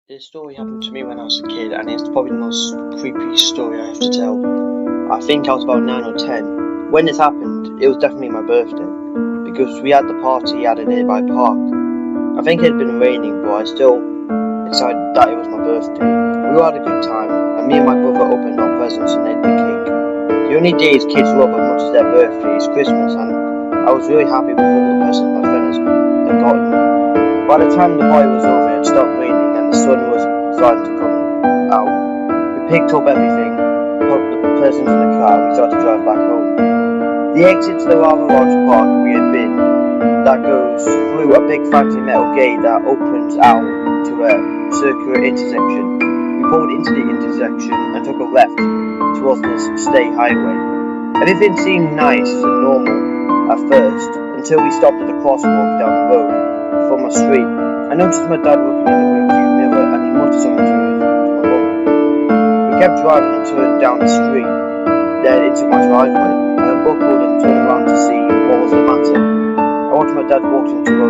This story happened to me when I was a kid, and it's probably the most creepy story I have to tell. I think I was about 9 or 10. When this happened, it was definitely my birthday, because we had the party at a nearby park. I think it had been raining, but I still decided that it was my birthday. We all had a good time, and me and my brother opened our presents and ate the cake. The only days kids love as much as their birthday is Christmas, and I was really happy with all the presents my friends had gotten me. By the time the party was over, it had stopped raining and the sun was starting to come out. We picked up everything, put the presents in the car, and we started to drive back home. The exit to the rather large park we had been, that goes through a big fancy metal gate that opens out to a circular intersection. We pulled into the intersection and took a left towards the state highway. Everything seemed nice and normal at first, until we stopped at a crosswalk down the road from a street. I noticed my dad looking in the rearview mirror, and he muttered something to my mum. We kept driving and turned down the street, then into my driveway. I unbuckled and turned around to see what was the matter. I watched my dad walk into a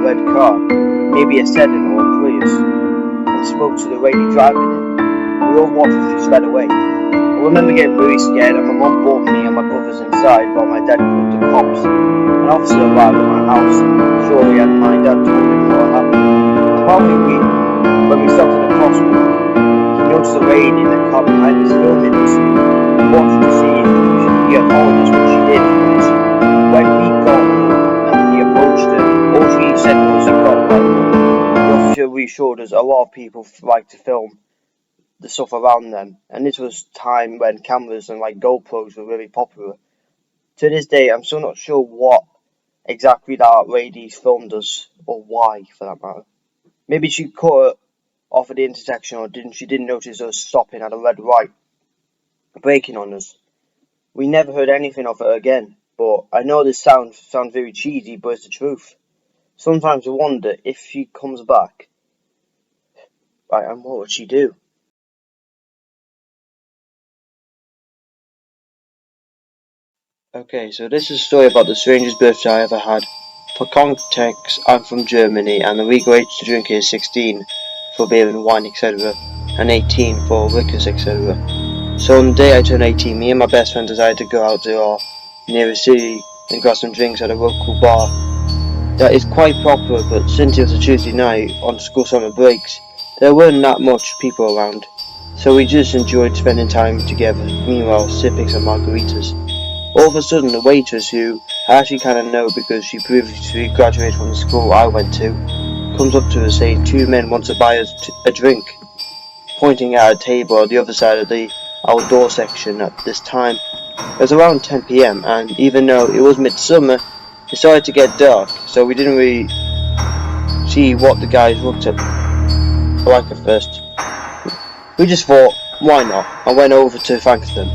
red car, maybe a sedan or a Prius, and spoke to the lady driving it. We all watched as she sped away. I remember getting really scared, and my mum brought me and my brothers inside while my dad called the cops. An officer arrived at my house shortly, and my dad told him what had happened. Partly when we stopped at the crosswalk, he noticed a lady in the car behind us filming us. He watched to see if he had followed us, which she did. When we got and he approached her, all she said was, "You've got one." The officer reassured us a lot of people like to film the stuff around them, and this was time when cameras and GoPros were really popular. To this day, I'm still not sure what exactly that lady filmed us, or why for that matter. Maybe she cut off at the intersection, or she didn't notice us stopping at a red light, braking on us. We never heard anything of her again, but I know this sounds very cheesy, but it's the truth. Sometimes I wonder if she comes back, and what would she do? Okay, so this is a story about the strangest birthday I ever had. For context, I'm from Germany, and the legal age to drink is 16 for beer and wine, etc., and 18 for liquors, etc. So on the day I turned 18, me and my best friend decided to go out to our nearest city and grab some drinks at a local bar that is quite popular, but since it was a Tuesday night on school summer breaks, there weren't that much people around, so we just enjoyed spending time together, meanwhile sipping some margaritas. All of a sudden, the waitress, who I actually kind of know because she previously graduated from the school I went to, comes up to us saying 2 men want to buy us a drink, pointing at a table on the other side of the outdoor section. At this time, it was around 10 p.m, and even though it was midsummer, it started to get dark, so we didn't really see what the guys looked like at first. We just thought, why not, and went over to thank them.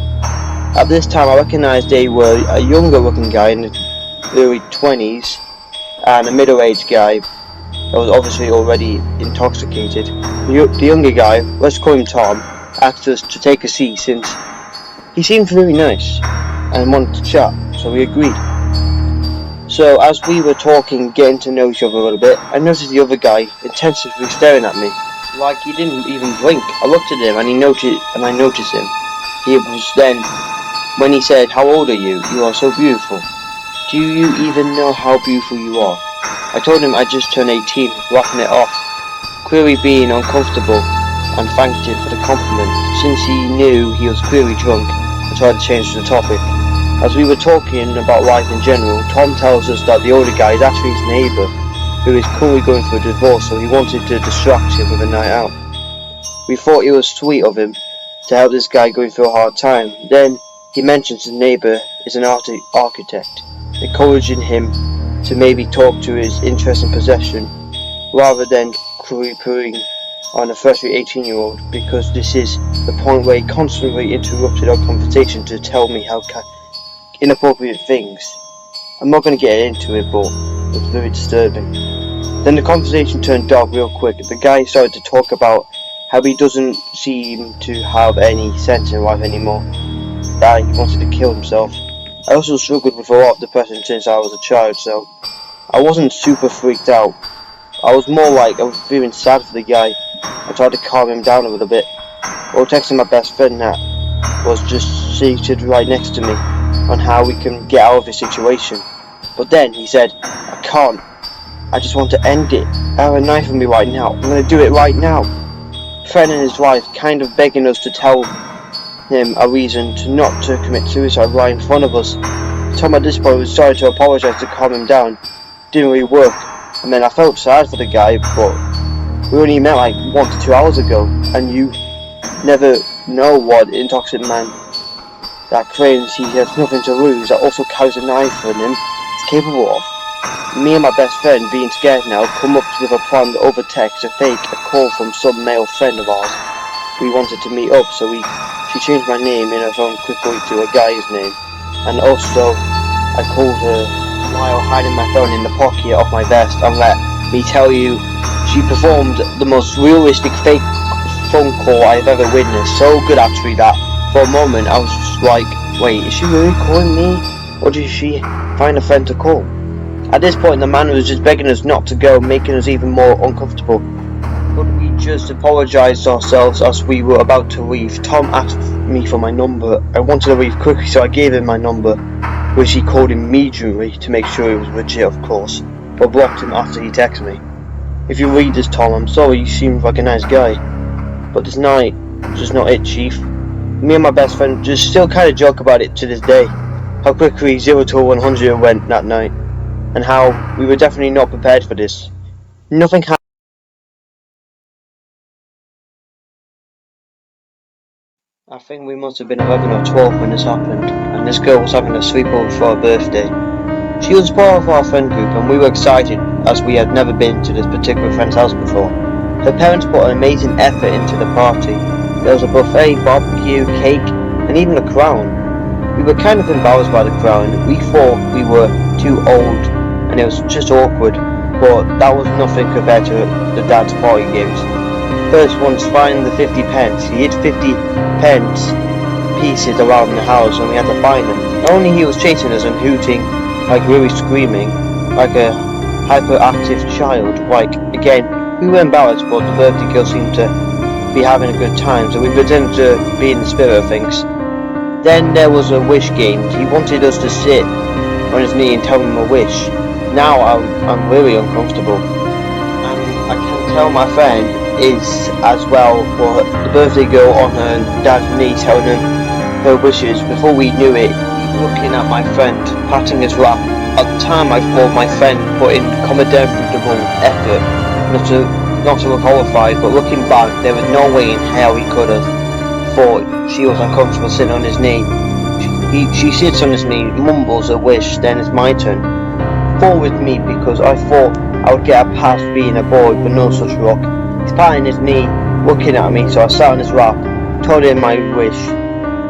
At this time, I recognised they were a younger looking guy in the early 20s and a middle-aged guy that was obviously already intoxicated. The younger guy, let's call him Tom, asked us to take a seat since he seemed really nice and wanted to chat, so we agreed. So as we were talking, getting to know each other a little bit, I noticed the other guy intensively staring at me, like he didn't even blink. I looked at him and I noticed him. He was then when he said, "How old are you? You are so beautiful. Do you even know how beautiful you are?" I told him I just turned 18, laughing it off, clearly being uncomfortable, and thanked him for the compliment, since he knew he was clearly drunk, and tried to change the topic. As we were talking about life in general, Tom tells us that the older guy is actually his neighbour, who is currently going through a divorce, so he wanted to distract him with a night out. We thought it was sweet of him to help this guy going through a hard time. Then he mentions his neighbour is an architect, encouraging him to maybe talk to his interest in possession rather than creeping on a freshly 18-year-old, because this is the point where he constantly interrupted our conversation to tell me how inappropriate things. I'm not going to get into it, but it was very disturbing. Then the conversation turned dark real quick. The guy started to talk about how he doesn't seem to have any sense in life anymore, that he wanted to kill himself. I also struggled with a lot of depression since I was a child, so I wasn't super freaked out. I was more like I was feeling sad for the guy. I tried to calm him down a little bit, while texting my best friend that was just seated right next to me on how we can get out of this situation. But then he said, I can't. I just want to end it. I have a knife on me right now. I'm going to do it right now. Fred and his wife kind of begging us to tell him a reason to not to commit suicide right in front of us. Tom at this point was sorry to apologise to calm him down. Didn't really work. And then I felt sad for the guy, but we only met like 1 to 2 hours ago, and you never know what intoxicated man that claims he has nothing to lose, that also carries a knife on him, is capable of. Me and my best friend, being scared now, come up with a plan over text to fake a call from some male friend of ours. We wanted to meet up, so she changed my name in her phone quickly to a guy's name, and also I called her while hiding my phone in the pocket of my vest, and let me tell you, she performed the most realistic fake phone call I've ever witnessed. So good actually that for a moment I was just like, wait, is she really calling me? Or did she find a friend to call? At this point the man was just begging us not to go, making us even more uncomfortable. But we just apologised ourselves as we were about to leave. Tom asked me for my number. I wanted to leave quickly, so I gave him my number, which he called immediately to make sure it was legit, of course, but blocked him after he texted me. If you read this, Tom, I'm sorry, you seem like a nice guy, but this night was just not it, Chief. Me and my best friend just still kind of joke about it to this day, how quickly 0 to 100 went that night, and how we were definitely not prepared for this. Nothing happened. I think we must have been 11 or 12 when this happened, and this girl was having a sleepover for her birthday. She was part of our friend group, and we were excited as we had never been to this particular friend's house before. Her parents put an amazing effort into the party. There was a buffet, barbecue, cake, and even a crown. We were kind of embarrassed by the crown. We thought we were too old, and it was just awkward, but that was nothing compared to the dad's party games. First one to find the 50 pence. He hid 50 pence pieces around the house and we had to find them. Not only he was chasing us and hooting, like really screaming, like a hyperactive child. Like, again, we were embarrassed, but the birthday girl seemed to be having a good time, so we pretended to be in the spirit of things. Then there was a wish game. He wanted us to sit on his knee and tell him a wish. Now I'm really uncomfortable. And I can tell my friend is as well, but the birthday girl on her dad's knee telling him her wishes. Before we knew it, looking at my friend, patting his lap. At the time I thought my friend put in commendable effort not to look horrified, but looking back, there was no way in hell he could have thought she was uncomfortable sitting on his knee. She sits on his knee, mumbles a wish, then it's my turn. Fall with me because I thought I would get a pass being a boy, but no such luck. He's patting his knee, looking at me, so I sat on his lap, told him my wish.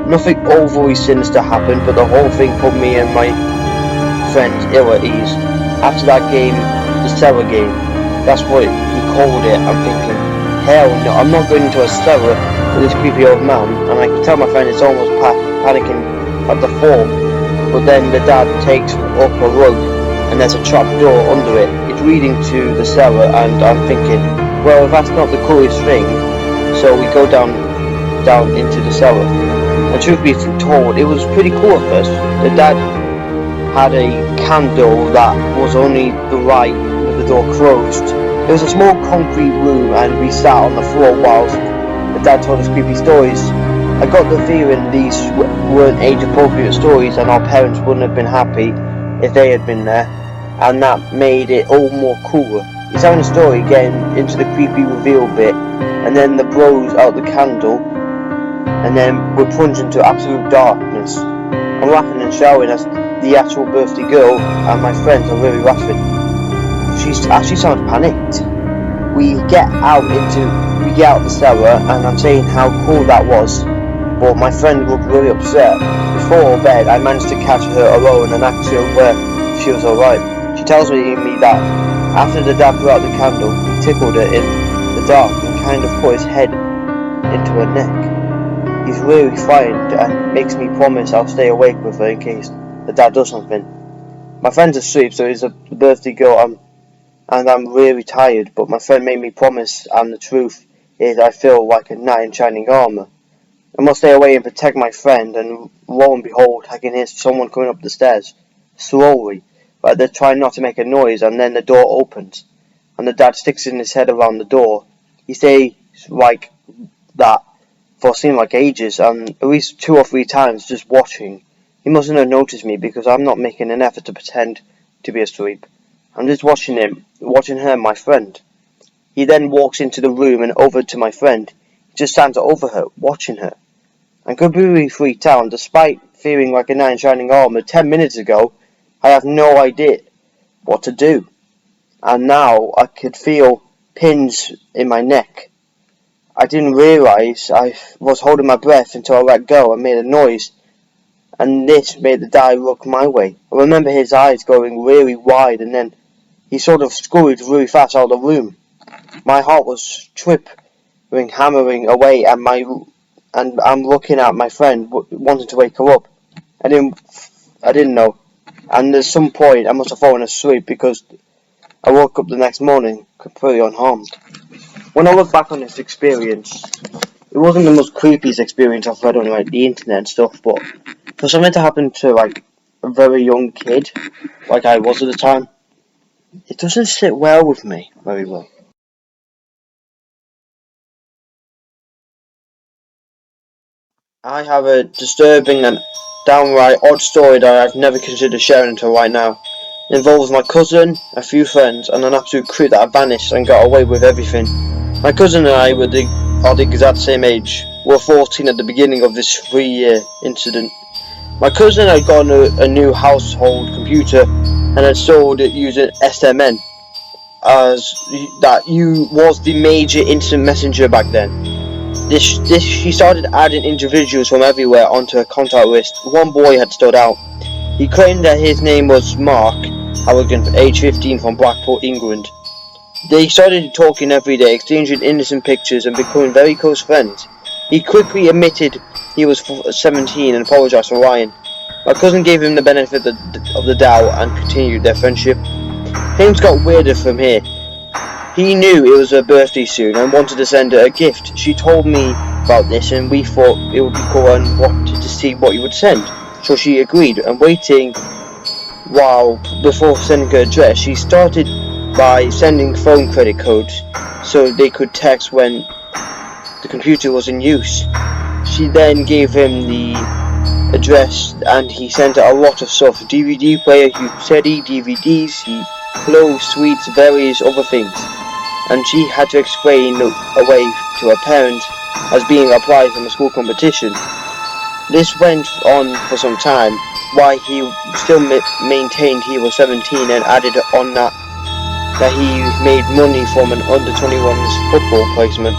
Nothing overly sinister happened, but the whole thing put me and my friends ill at ease. After that game, the cellar game, that's what he called it, I'm thinking, hell no, I'm not going into a cellar with this creepy old man, and I can tell my friend is almost panicking at the thought, but then the dad takes up a rug, and there's a trap door under it. It's leading to the cellar, and I'm thinking, well, that's not the coolest thing, so we go down into the cellar. And truth be told, it was pretty cool at first. The dad had a candle that was only the light with the door closed. It was a small concrete room, and we sat on the floor whilst the dad told us creepy stories. I got the feeling these weren't age-appropriate stories, and our parents wouldn't have been happy if they had been there, and that made it all more cooler. He's having a story, getting into the creepy reveal bit, and then the blows out the candle, and then we're plunged into absolute darkness. I'm laughing and shouting as the actual birthday girl and my friends are really laughing. She actually sounds panicked. We get out the cellar, and I'm saying how cool that was, but my friend looked really upset. Before bed, I managed to catch her alone and asked her where she was alright. She tells me that after the dad blew out the candle, he tickled her in the dark and kind of put his head into her neck. He's really frightened and makes me promise I'll stay awake with her in case the dad does something. My friend's asleep, so it's the birthday girl I'm and I'm really tired, but my friend made me promise, and the truth is I feel like a knight in shining armour. I must stay away and protect my friend, and lo and behold, I can hear someone coming up the stairs, slowly, like they're trying not to make a noise, and then the door opens, and the dad sticks in his head around the door. He stays like that for it seemed like ages, and at least 2 or 3 times just watching. He mustn't have noticed me because I'm not making an effort to pretend to be asleep. I'm just watching her, my friend. He then walks into the room and over to my friend. He just stands over her, watching her. I'm completely freaked out, and despite feeling like a knight in shining armour 10 minutes ago, I have no idea what to do. And now I could feel pins in my neck. I didn't realise I was holding my breath until I let go and made a noise, and this made the dad look my way. I remember his eyes going really wide, and then he sort of scurried really fast out of the room. My heart was tripping, hammering away, and I'm looking at my friend, wanting to wake her up. I didn't know, and at some point I must have fallen asleep because I woke up the next morning completely unharmed. When I look back on this experience, it wasn't the most creepiest experience I've read on like the internet and stuff, but for something to happen to like a very young kid, like I was at the time, it doesn't sit well with me very well. I have a disturbing and downright odd story that I've never considered sharing until right now. It involves my cousin, a few friends, and an absolute creep that vanished and got away with everything. My cousin and I are the exact same age. We were 14 at the beginning of this 3-year incident. My cousin had gotten a new household computer and had sold it using SMN, as that was the major instant messenger back then. She started adding individuals from everywhere onto her contact list. One boy had stood out. He claimed that his name was Mark Halligan, age 15, from Blackpool, England. They started talking every day, exchanging innocent pictures and becoming very close friends. He quickly admitted he was 17 and apologised for lying. My cousin gave him the benefit of the doubt and continued their friendship. Things got weirder from here. He knew it was her birthday soon and wanted to send her a gift. She told me about this and we thought it would be cool and wanted to see what he would send. So she agreed, and waiting before sending her address, she started by sending phone credit codes so they could text when the computer was in use. She then gave him the address and he sent her a lot of stuff: DVD player, Teddy, DVDs, clothes, sweets, various other things. And she had to explain away to her parents as being a prize from a school competition. This went on for some time, while he still maintained he was 17 and added on that he made money from an under-21's football placement.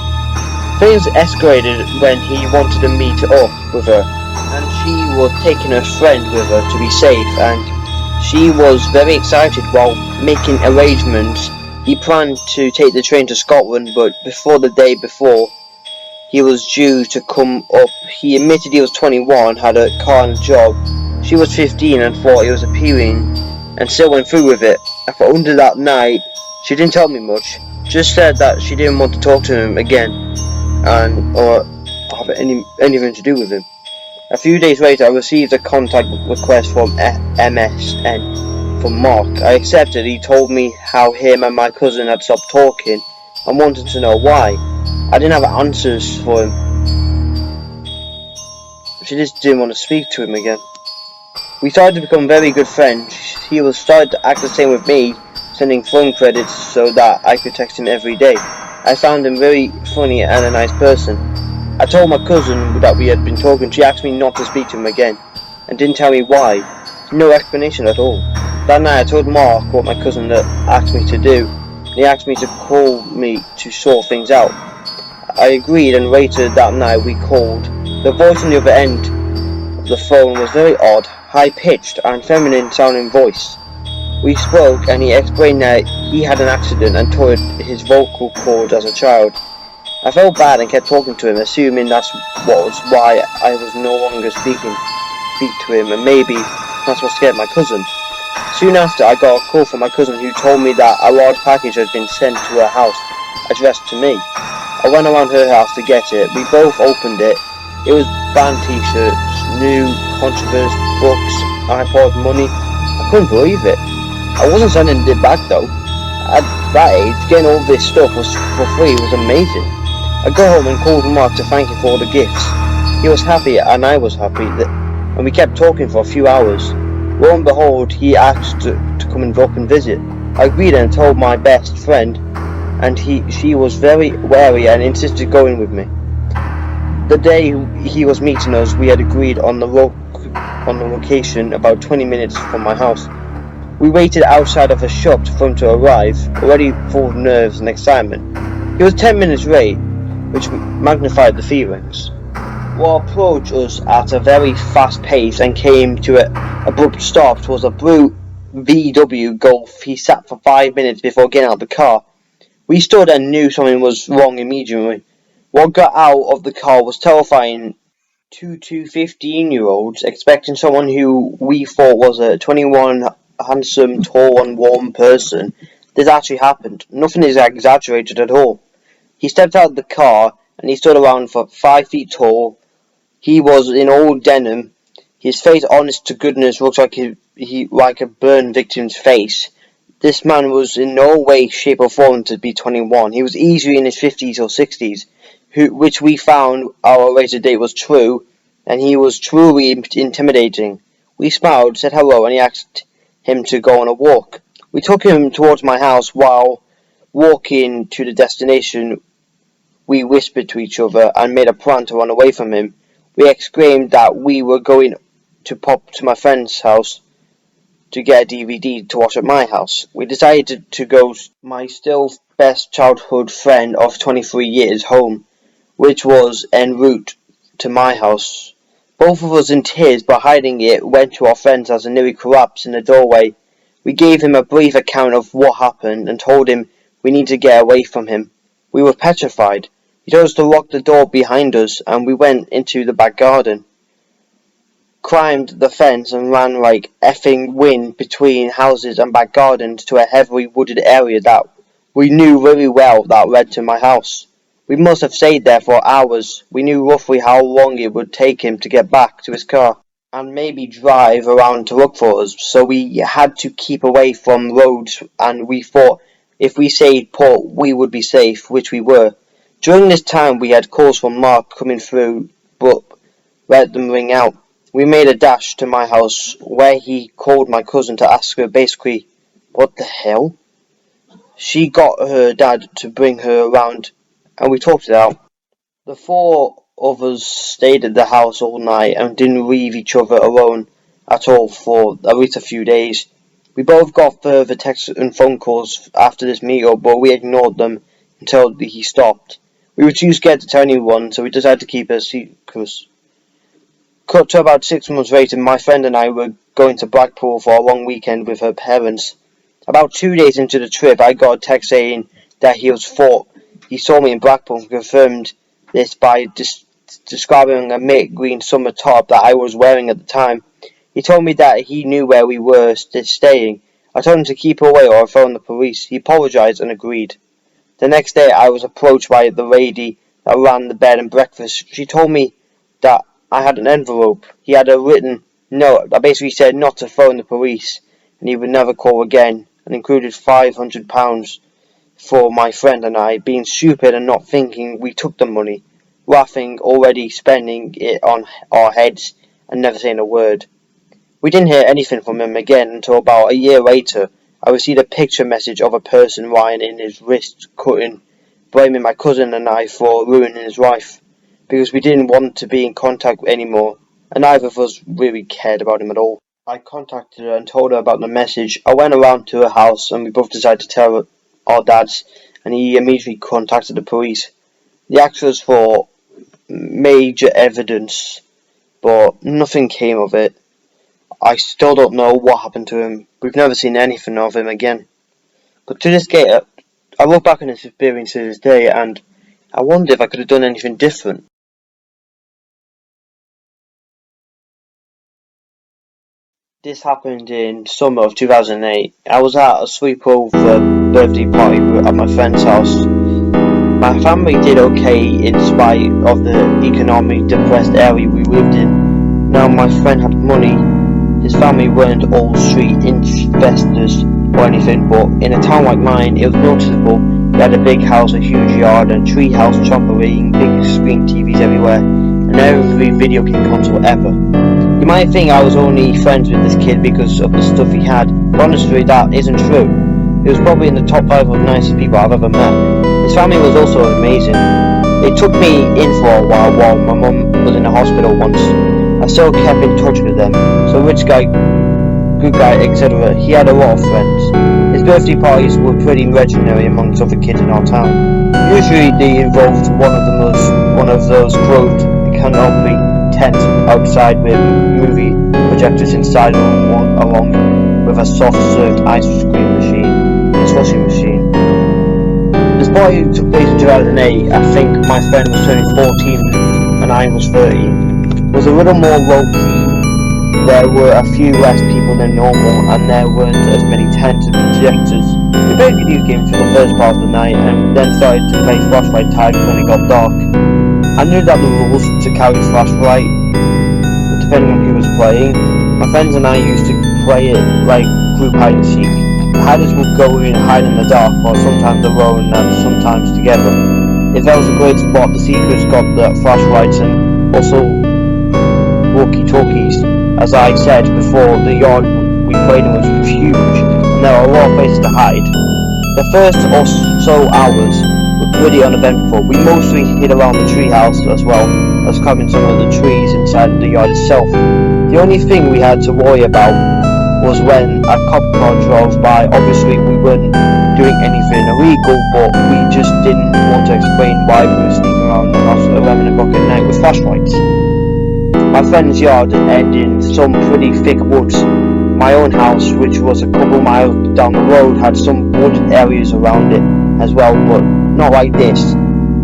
Things escalated when he wanted to meet up with her, and she was taking her friend with her to be safe, and she was very excited while making arrangements. He planned to take the train to Scotland, but before the day before he was due to come up, he admitted he was 21, had a car and a job. She was 15 and thought he was appealing, and still went through with it. After under that night, she didn't tell me much, just said that she didn't want to talk to him again, or have anything to do with him. A few days later, I received a contact request from MSN. From Mark. I accepted. He told me how him and my cousin had stopped talking and wanted to know why. I didn't have answers for him. She just didn't want to speak to him again. We started to become very good friends. He was started to act the same with me, sending phone credits so that I could text him every day. I found him very funny and a nice person. I told my cousin that we had been talking. She asked me not to speak to him again and didn't tell me why. No explanation at all. That night I told Mark what my cousin asked me to do. He asked me to call me to sort things out. I agreed, and later that night we called. The voice on the other end of the phone was very odd, high-pitched and feminine sounding voice. We spoke and he explained that he had an accident and tore his vocal cords as a child. I felt bad and kept talking to him, assuming that was why I was no longer speak to him, and maybe that's what scared my cousin. Soon after, I got a call from my cousin who told me that a large package had been sent to her house, addressed to me. I went around her house to get it. We both opened it. It was band t-shirts, new Contraverse books, iPod, money. I couldn't believe it. I wasn't sending it back though. At that age, getting all this stuff was for free was amazing. I got home and called Mark to thank him for all the gifts. He was happy and I was happy, and we kept talking for a few hours. Lo and behold, he asked to come and up and visit. I agreed and told my best friend, and she was very wary and insisted going with me. The day he was meeting us, we had agreed on the location about 20 minutes from my house. We waited outside of a shop for him to arrive, already full of nerves and excitement. He was 10 minutes late, which magnified the feelings. Wall approached us at a very fast pace and came to an abrupt stop towards a blue VW Golf. He sat for 5 minutes before getting out of the car. We stood and knew something was wrong immediately. What got out of the car was terrifying. Two 15-year-olds expecting someone who we thought was a 21 handsome, tall and warm person. This actually happened. Nothing is exaggerated at all. He stepped out of the car and he stood around for 5 feet tall. He was in all denim. His face, honest to goodness, looked like like a burn victim's face. This man was in no way, shape or form to be 21. He was easily in his 50s or 60s, which we found our later date was true, and he was truly intimidating. We smiled, said hello, and he asked him to go on a walk. We took him towards my house. While walking to the destination, we whispered to each other and made a plan to run away from him. We exclaimed that we were going to pop to my friend's house to get a DVD to watch at my house. We decided to go my still best childhood friend of 23 years home, which was en route to my house. Both of us in tears, but hiding it, went to our friend's house and nearly collapsed in the doorway. We gave him a brief account of what happened and told him we need to get away from him. We were petrified. He told us to lock the door behind us, and we went into the back garden, climbed the fence and ran like effing wind between houses and back gardens to a heavily wooded area that we knew very well that led to my house. We must have stayed there for hours. We knew roughly how long it would take him to get back to his car and maybe drive around to look for us, so we had to keep away from roads, and we thought if we stayed put we would be safe, which we were. During this time we had calls from Mark coming through, but let them ring out. We made a dash to my house, where he called my cousin to ask her basically, what the hell? She got her dad to bring her around, and we talked it out. The four of us stayed at the house all night and didn't leave each other alone at all for at least a few days. We both got further texts and phone calls after this meetup, but we ignored them until he stopped. We were too scared to tell anyone, so we decided to keep it a secret. Cut to about 6 months later, my friend and I were going to Blackpool for a long weekend with her parents. About 2 days into the trip, I got a text saying that he saw me in Blackpool and confirmed this by describing a mint green summer top that I was wearing at the time. He told me that he knew where we were staying. I told him to keep away or I'd phone the police. He apologized and agreed. The next day I was approached by the lady that ran the bed and breakfast. She told me that I had an envelope. He had a written note that basically said not to phone the police and he would never call again, and included £500 for my friend and I, being stupid and not thinking we took the money, laughing, already spending it on our heads and never saying a word. We didn't hear anything from him again until about a year later. I received a picture message of a person lying in his wrist cutting, blaming my cousin and I for ruining his life, because we didn't want to be in contact anymore, and neither of us really cared about him at all. I contacted her and told her about the message. I went around to her house and we both decided to tell our dads, and he immediately contacted the police. They asked us for major evidence, but nothing came of it. I still don't know what happened to him. We've never seen anything of him again. But to this day, I look back on this experience to this day and I wonder if I could have done anything different. This happened in summer of 2008. I was at a sleepover birthday party at my friend's house. My family did okay in spite of the economically depressed area we lived in. Now my friend had money. His family weren't all street investors or anything, but in a town like mine, it was noticeable. We had a big house, a huge yard, a tree house, trampoline, big screen TVs everywhere, and every video game console ever. You might think I was only friends with this kid because of the stuff he had, but honestly that isn't true. He was probably in the top 5 of nicest people I've ever met. His family was also amazing. They took me in for a while my mum was in the hospital once. I still kept in touch with them. So rich guy, good guy, etc. He had a lot of friends. His birthday parties were pretty legendary amongst other kids in our town. Usually they involved one of those closed canopy tents outside with movie projectors inside along with a soft served ice cream machine and slushy machine. This party took place in 2008. I think my friend was turning 14 and I was 13. It was a little more low-key. There were a few less people than normal and there weren't as many tents and projectors. We played video games for the first part of the night and then started to play flashlight tag when it got dark. I knew that the rules to carry flashlight, but depending on who was playing, my friends and I used to play it like group hide and seek. The hiders would go in and hide in the dark, or sometimes alone and sometimes together. If there was a great spot, the seekers got the flashlights and also walkie-talkies. As I said before, the yard we played in was huge, and there were a lot of places to hide. The first or so hours were pretty uneventful. We mostly hid around the treehouse as well as climbing some of the trees inside the yard itself. The only thing we had to worry about was when a cop car drove by. Obviously we weren't doing anything illegal, but we just didn't want to explain why we were sneaking around the house at 11 o'clock at night with flashlights. My friend's yard ended in some pretty thick woods. My own house, which was a couple miles down the road, had some wooded areas around it as well, but not like this.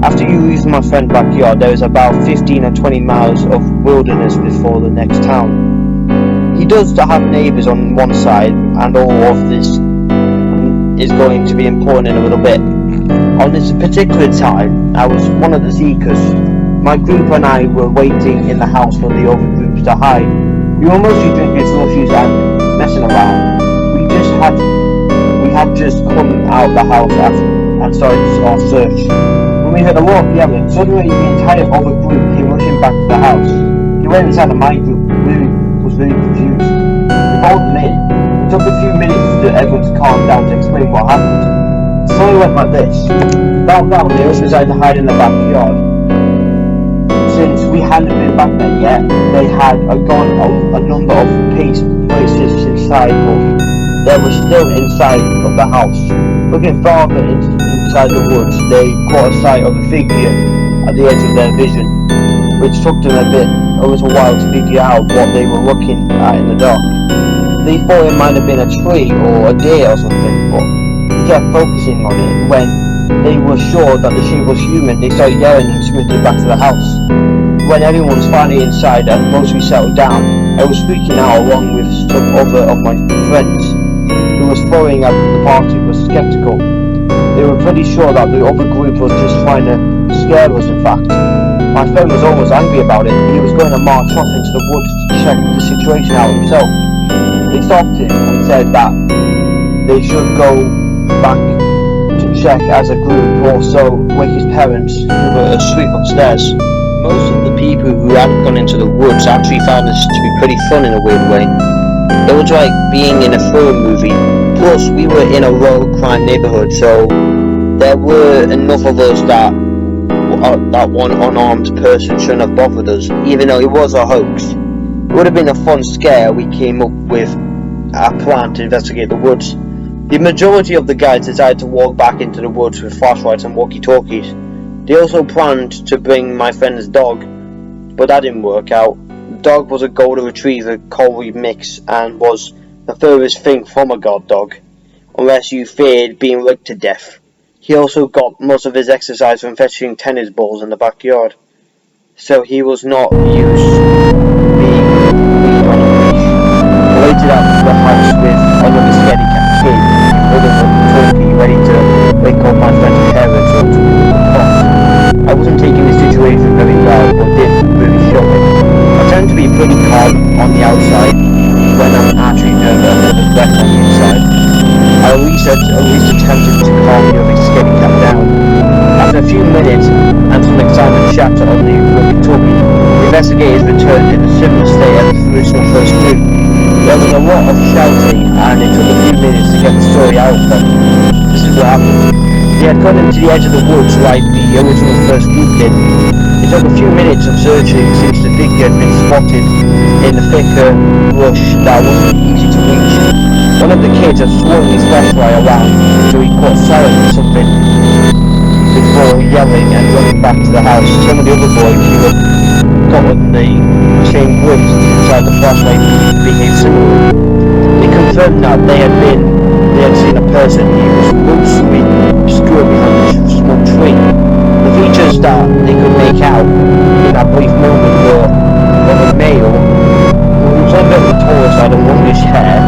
After you leave my friend's backyard, there is about 15 or 20 miles of wilderness before the next town. He does have neighbours on one side, and all of this is going to be important in a little bit. On this particular time, I was one of the seekers. My group and I were waiting in the house for the other groups to hide. We were mostly drinking slushies and messing around. We had just come out of the house and started our search. When we heard a lot of yelling, suddenly the entire other group came rushing back to the house. He went inside of my group was really confused. We followed them in. It took a few minutes for everyone to calm down to explain what happened. The story went like this. About that, they also decided to hide in the backyard. Since we hadn't been back there yet, they had gone a number of places inside, but they were still inside of the house. Looking farther inside the woods, they caught a sight of a figure at the edge of their vision, which took them a little while to figure out what they were looking at in the dark. They thought it might have been a tree or a deer or something, but they kept focusing on it. When they were sure that the shape was human, they started yelling and sprinted back to the house. When everyone was finally inside and mostly settled down, I was freaking out along with some other of my friends who was throwing at the party was skeptical. They were pretty sure that the other group was just trying to scare us. In fact, my friend was almost angry about it. He was going to march off into the woods to check the situation out himself. They stopped him and said that they should go back to check as a group, also wake his parents who were asleep upstairs. Most of the people who had gone into the woods actually found this to be pretty fun in a weird way. It was like being in a thriller movie. Plus, we were in a low crime neighborhood, so there were enough of us that one unarmed person shouldn't have bothered us, even though it was a hoax. It would have been a fun scare. We came up with a plan to investigate the woods. The majority of the guys decided to walk back into the woods with flashlights and walkie-talkies. They also planned to bring my friend's dog, but that didn't work out. The dog was a golden retriever collie mix and was the furthest thing from a guard dog, unless you feared being licked to death. He also got most of his exercise from fetching tennis balls in the backyard, so he was not used to being on a leash. I waited on the outside when I'm actually nervous and a wreck on the inside. I at least attempted to calm the other scaredy cat down. After a few minutes and some excitement chatter on the walkie-talkie, the investigators returned in a similar state as the original first group. There was a lot of shouting and it took a few minutes to get the story out of them. This is what happened. They had gone into the edge of the woods like the original first group did. It took a few minutes of searching since the figure had been spotted in the thicker brush that wasn't easy to reach. One of the kids had swung his flashlight around until he caught sight of something before yelling and running back to the house. Some of the other boys who had gotten the same glimpse inside the flashlight behaved similarly. They confirmed that they had seen a person. He was mostly obscured behind a small tree. The features that they could make out in that brief moment were of a male who was under the taller side and longish hair.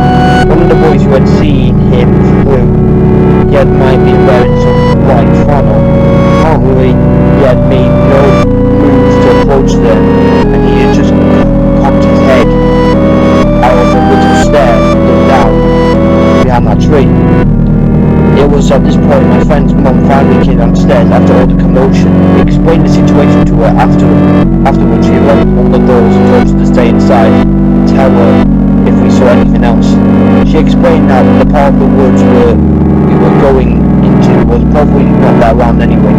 One of the boys who had seen him through, he might be wearing some white flannel. Apparently, he had made no move to approach them, and he had just cocked his head out of a little stair and looked down behind that tree. It was at this point my friend's mum finally came downstairs after all the commotion. We explained the situation to her afterwards. She locked all the doors and told us to stay inside and tell her if we saw anything else. She explained that the part of the woods we were going into was probably not that around anyway.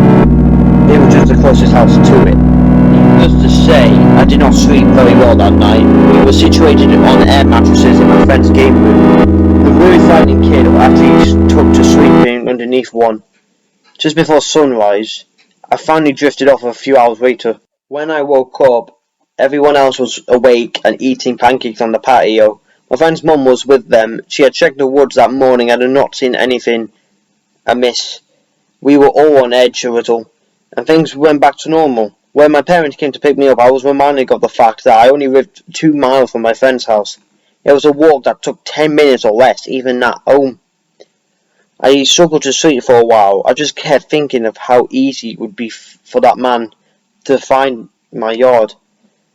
It was just the closest house to it. Needless to say, I did not sleep very well that night. We were situated on air mattresses in my friend's game room. The really frightening kid actually took to sleeping underneath one. Just before sunrise, I finally drifted off a few hours later. When I woke up, everyone else was awake and eating pancakes on the patio. My friend's mum was with them. She had checked the woods that morning and had not seen anything amiss. We were all on edge a little, and things went back to normal. When my parents came to pick me up, I was reminded of the fact that I only lived 2 miles from my friend's house. It was a walk that took 10 minutes or less, even at home. I struggled to sleep for a while. I just kept thinking of how easy it would be for that man to find my yard.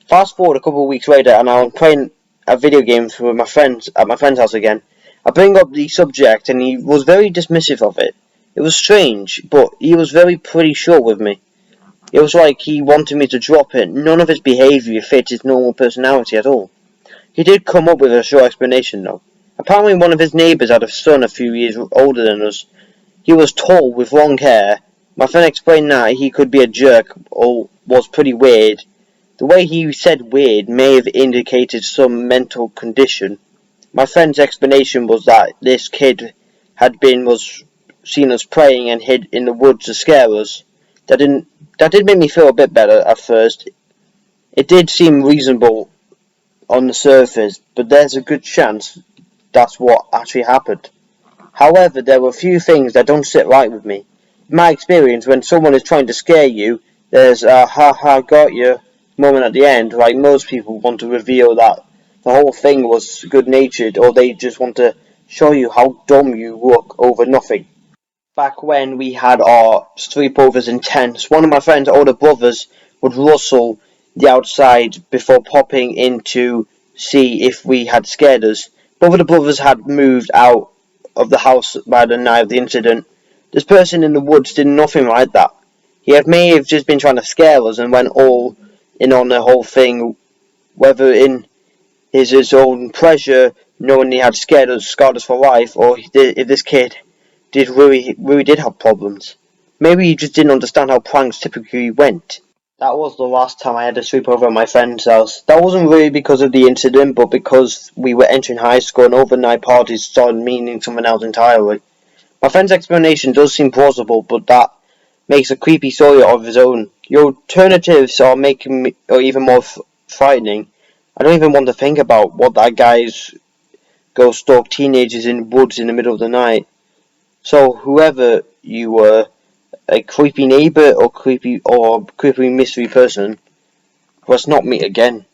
Fast forward a couple of weeks later, and I'm playing a video game with my friends at my friend's house again. I bring up the subject, and he was very dismissive of it. It was strange, but he was pretty sure with me. It was like he wanted me to drop it. None of his behaviour fit his normal personality at all. He did come up with a short explanation, though. Apparently one of his neighbours had a son a few years older than us. He was tall, with long hair. My friend explained that he could be a jerk, or was pretty weird. The way he said weird may have indicated some mental condition. My friend's explanation was that this kid was seen us praying and hid in the woods to scare us. That did make me feel a bit better at first. It did seem reasonable on the surface, but there's a good chance that's what actually happened. However, there were a few things that don't sit right with me. In my experience, when someone is trying to scare you, there's a ha got you moment at the end, like most people want to reveal that the whole thing was good-natured, or they just want to show you how dumb you look over nothing. Back when we had our sleepovers in tents, one of my friend's older brothers would rustle the outside before popping in to see if we had scared us. Both of the brothers had moved out of the house by the night of the incident. This person in the woods did nothing like that. He may have just been trying to scare us and went all in on the whole thing, whether in his own pleasure, knowing he had scarred us for life, or if this kid really did have problems. Maybe he just didn't understand how pranks typically went. That was the last time I had to sleep over at my friend's house. That wasn't really because of the incident, but because we were entering high school and overnight parties started meaning something else entirely. My friend's explanation does seem plausible, but that makes a creepy story of his own. The alternatives are making me even more frightening. I don't even want to think about what that guy's go stalk teenagers in the woods in the middle of the night. So whoever you were, a creepy neighbour or creepy mystery person, let's not meet again.